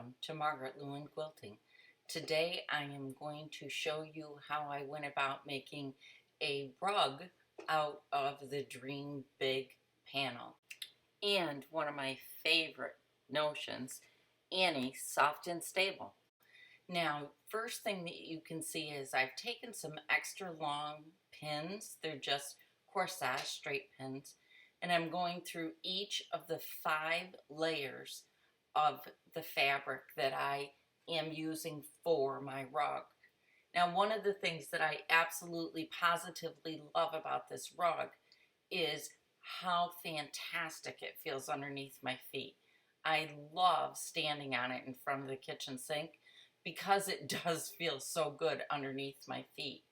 Welcome to Margaret Lewin Quilting. Today I am going to show you how I went about making a rug out of the Dream Big panel. And one of my favorite notions, Annie Soft and Stable. Now, first thing that you can see is I've taken some extra long pins. They're just corsage straight pins. And I'm going through each of the 5 layers of the fabric that I am using for my rug. Now, one of the things that I absolutely positively love about this rug is how fantastic it feels underneath my feet. I love standing on it in front of the kitchen sink because it does feel so good underneath my feet.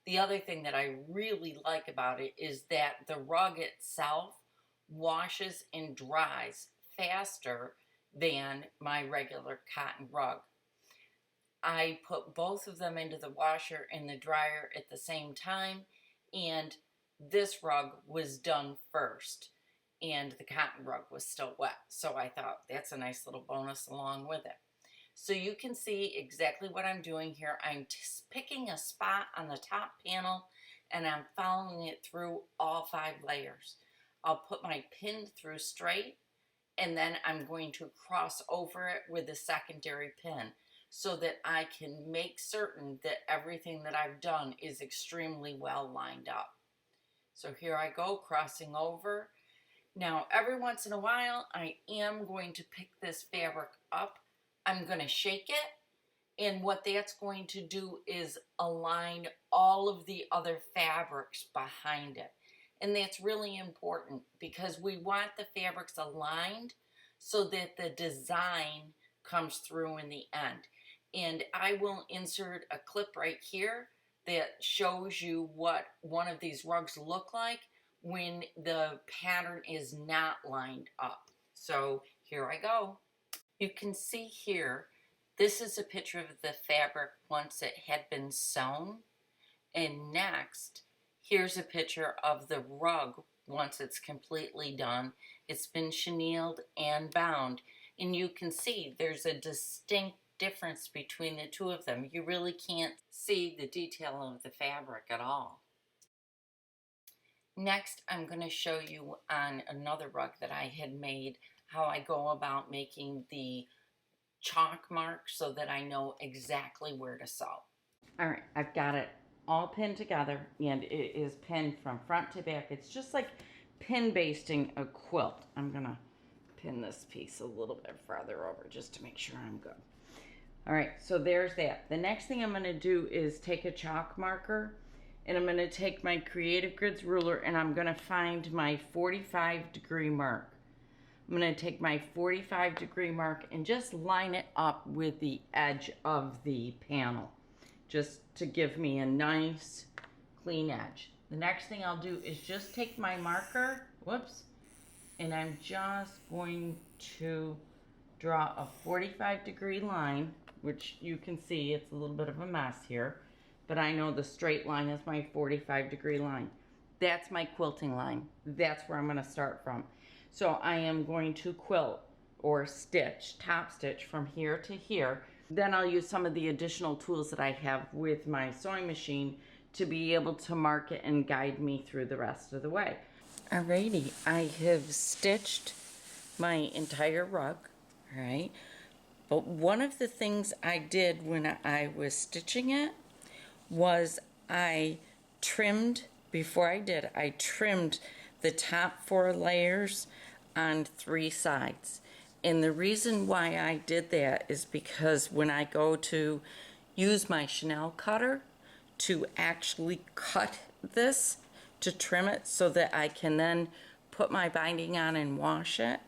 The other thing that I really like about it is that the rug itself washes and dries faster than my regular cotton rug. I put both of them into the washer and the dryer at the same time, and this rug was done first and the cotton rug was still wet. So I thought that's a nice little bonus along with it. So you can see exactly what I'm doing here. I'm picking a spot on the top panel and I'm following it through all 5 layers. I'll put my pin through straight and then I'm going to cross over it with a secondary pin so that I can make certain that everything that I've done is extremely well lined up. So here I go, crossing over. Now, every once in a while, I am going to pick this fabric up. I'm going to shake it, and what that's going to do is align all of the other fabrics behind it. And that's really important because we want the fabrics aligned so that the design comes through in the end. And I will insert a clip right here that shows you what one of these rugs look like when the pattern is not lined up. So here I go. You can see here, this is a picture of the fabric once it had been sewn. And next, here's a picture of the rug once it's completely done. It's been chenilled and bound. And you can see there's a distinct difference between the two of them. You really can't see the detail of the fabric at all. Next, I'm going to show you on another rug that I had made how I go about making the chalk mark so that I know exactly where to sew. All right, I've got it all pinned together and it is pinned from front to back. It's just like pin basting a quilt. I'm going to pin this piece a little bit farther over just to make sure I'm good. All right, so there's that. The next thing I'm going to do is take a chalk marker and I'm going to take my Creative Grids ruler and I'm going to find my 45-degree mark. I'm going to take my 45-degree mark and just line it up with the edge of the panel, just to give me a nice clean edge. The next thing I'll do is just take my marker, and I'm just going to draw a 45-degree line, which you can see it's a little bit of a mess here, but I know the straight line is my 45-degree line. That's my quilting line. That's where I'm going to start from. So I am going to quilt or stitch, top stitch from here to here. Then I'll use some of the additional tools that I have with my sewing machine to be able to mark it and guide me through the rest of the way. Alrighty, I have stitched my entire rug, all right? But one of the things I did when I was stitching it was I trimmed, before I did, I trimmed the top 4 layers on 3 sides. And the reason why I did that is because when I go to use my Chanel cutter to actually cut this, to trim it so that I can then put my binding on and wash it,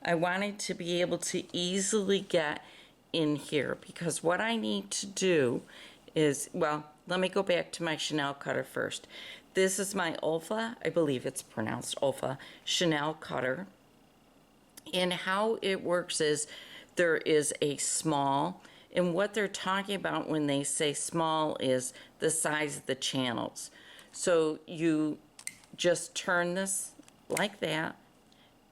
I wanted to be able to easily get in here, because what I need to do is, well, let me go back to my Chanel cutter first. This is my Olfa, I believe it's pronounced Olfa, Chanel cutter. And how it works is there is a small, and what they're talking about when they say small is the size of the channels. So you just turn this like that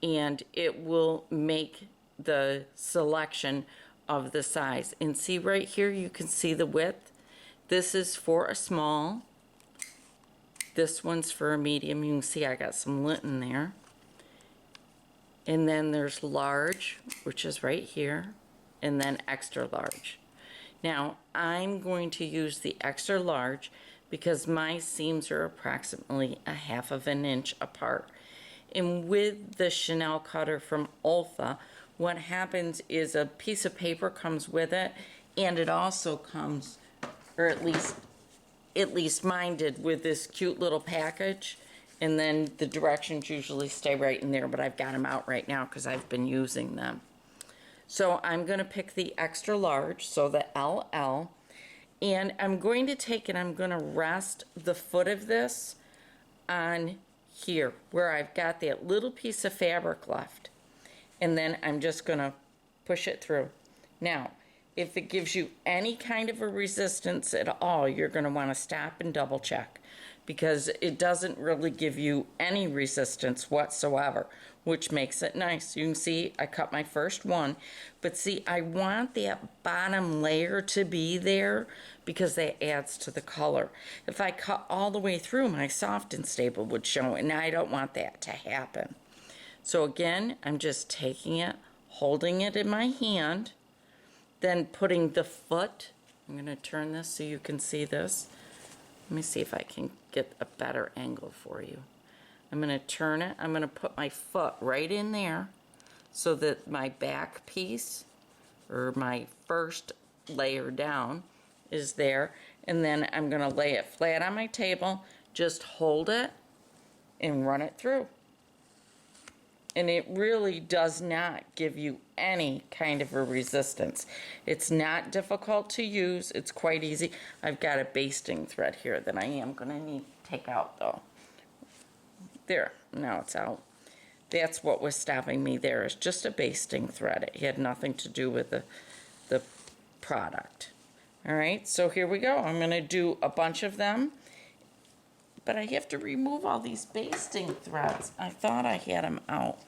and it will make the selection of the size. And see right here, you can see the width. This is for a small. This one's for a medium. You can see I got some lint in there. And then there's large, which is right here, and then extra large. Now, I'm going to use the extra large because my seams are approximately 1/2 of an inch apart. And with the Chanel cutter from Olfa, what happens is a piece of paper comes with it, and it also comes, or at least mine did, with this cute little package. And then the directions usually stay right in there, but I've got them out right now because I've been using them. So I'm going to pick the extra large, so the LL, and I'm going to take and I'm going to rest the foot of this on here where I've got that little piece of fabric left. And then I'm just going to push it through. Now, if it gives you any kind of a resistance at all, you're going to want to stop and double check, because it doesn't really give you any resistance whatsoever, which makes it nice. You can see I cut my first one, but see, I want that bottom layer to be there because that adds to the color. If I cut all the way through, my soft and stable would show, and I don't want that to happen. So again, I'm just taking it, holding it in my hand, then putting the foot, I'm going to turn this so you can see this. Let me see if I can get a better angle for you. I'm going to turn it. I'm going to put my foot right in there so that my back piece, or my first layer down, is there. And then I'm going to lay it flat on my table, just hold it, and run it through. And it really does not give you any kind of a resistance. It's not difficult to use. It's quite easy. I've got a basting thread here that I am going to need to take out though. There, now it's out. That's what was stopping me there, is just a basting thread. It had nothing to do with the product. All right, so here we go. I'm going to do a bunch of them, but I have to remove all these basting threads. I thought I had them out.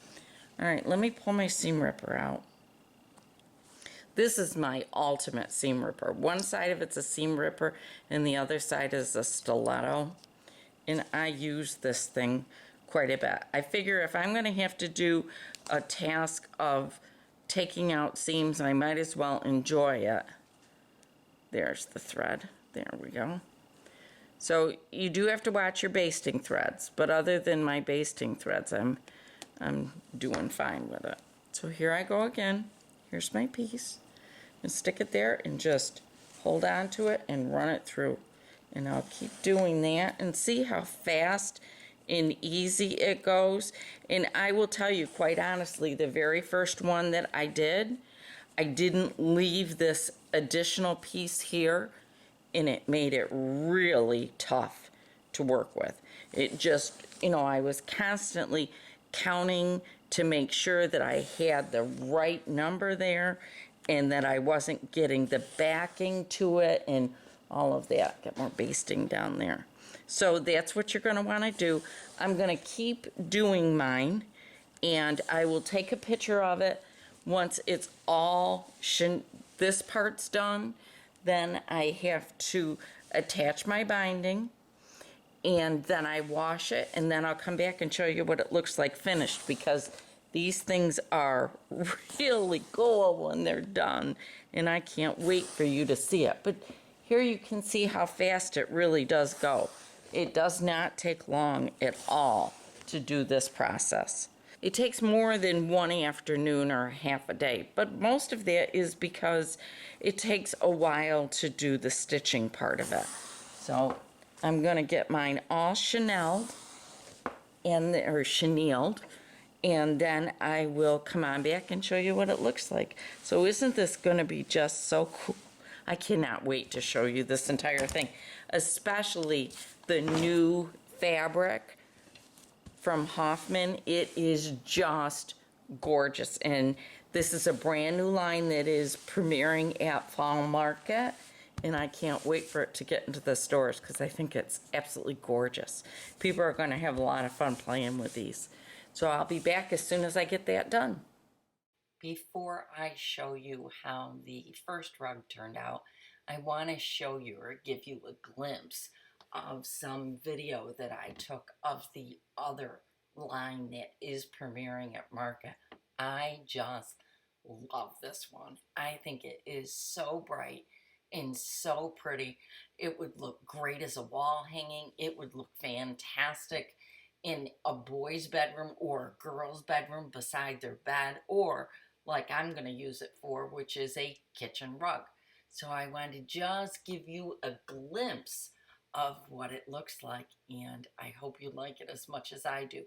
All right, let me pull my seam ripper out. This is my ultimate seam ripper. One side of it's a seam ripper and the other side is a stiletto. And I use this thing quite a bit. I figure if I'm going to have to do a task of taking out seams, I might as well enjoy it. There's the thread. There we go. So you do have to watch your basting threads, but other than my basting threads, I'm doing fine with it. So here I go again. Here's my piece. And stick it there and just hold on to it and run it through. And I'll keep doing that and see how fast and easy it goes. And I will tell you, quite honestly, the very first one that I didn't leave this additional piece here, and it made it really tough to work with. It just, you know, I was constantly counting to make sure that I had the right number there and that I wasn't getting the backing to it and all of that. Get more basting down there. So that's what you're going to want to do. I'm going to keep doing mine, and I will take a picture of it once it's all, this part's done. Then I have to attach my binding, and then I wash it, and then I'll come back and show you what it looks like finished, because these things are really cool when they're done, and I can't wait for you to see it. But here you can see how fast it really does go. It does not take long at all to do this process. It takes more than one afternoon or half a day, but most of that is because it takes a while to do the stitching part of it. So I'm going to get mine all chenilled or chenilled, and then I will come on back and show you what it looks like. So isn't this going to be just so cool? I cannot wait to show you this entire thing, especially the new fabric from Hoffman. It is just gorgeous, and this is a brand new line that is premiering at Fall Market, and I can't wait for it to get into the stores because I think it's absolutely gorgeous. People are going to have a lot of fun playing with these. So I'll be back as soon as I get that done. Before I show you how the first rug turned out, I want to show you or give you a glimpse of some video that I took of the other line that is premiering at Market. I just love this one. I think it is so bright and so pretty. It would look great as a wall hanging. It would look fantastic in a boy's bedroom or a girl's bedroom beside their bed, or like I'm going to use it for, which is a kitchen rug. So I wanted to just give you a glimpse of what it looks like, and I hope you like it as much as I do.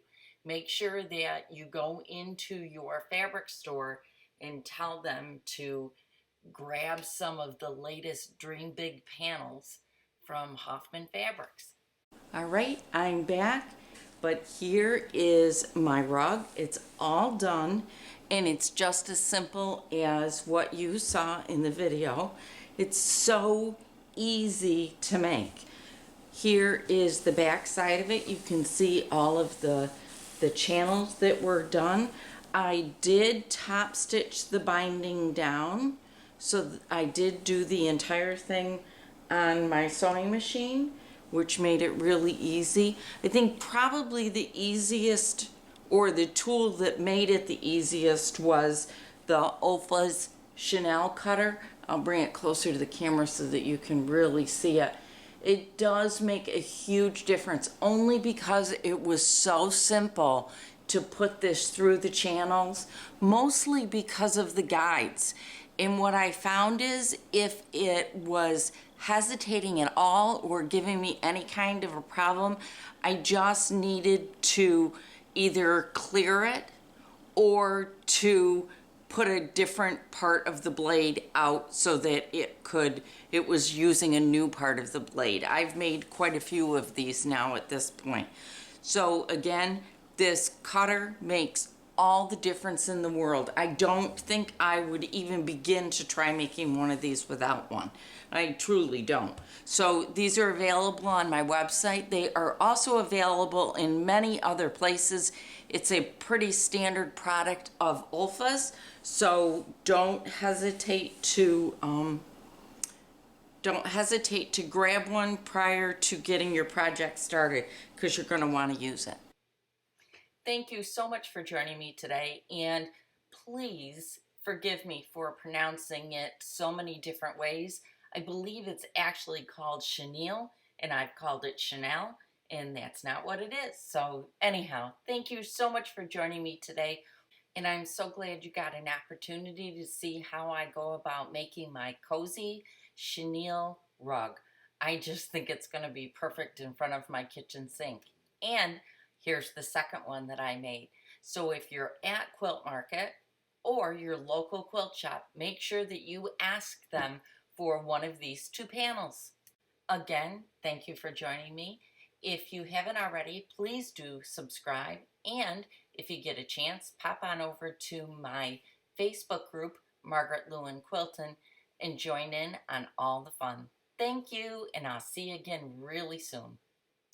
Make sure that you go into your fabric store and tell them to grab some of the latest Dream Big panels from Hoffman Fabrics. All right, I'm back, but here is my rug. It's all done, and it's just as simple as what you saw in the video. It's so easy to make. Here is the back side of it. You can see all of the channels that were done. I did top stitch the binding down, so I did do the entire thing on my sewing machine, which made it really easy. I think probably the easiest, or the tool that made it the easiest, was the Olfa's Chanel cutter. I'll bring it closer to the camera so that you can really see it. It does make a huge difference, only because it was so simple to put this through the channels, mostly because of the guides. And what I found is, if it was hesitating at all or giving me any kind of a problem, I just needed to either clear it or to put a different part of the blade out so that it was using a new part of the blade. I've made quite a few of these now at this point. So again, this cutter makes all the difference in the world. I don't think I would even begin to try making one of these without one. I truly don't. So these are available on my website. They are also available in many other places. It's a pretty standard product of Olfa's, so don't hesitate to grab one prior to getting your project started, because you're going to want to use it. Thank you so much for joining me today, and please forgive me for pronouncing it so many different ways. I believe it's actually called chenille, and I've called it Chanel, and that's not what it is. So anyhow, thank you so much for joining me today, and I'm so glad you got an opportunity to see how I go about making my cozy chenille rug. I just think it's going to be perfect in front of my kitchen sink. And here's the second one that I made. So if you're at Quilt Market or your local quilt shop, make sure that you ask them for one of these two panels. Again, thank you for joining me. If you haven't already, please do subscribe. And if you get a chance, pop on over to my Facebook group, Margaret Lewin Quiltin, and join in on all the fun. Thank you, and I'll see you again really soon.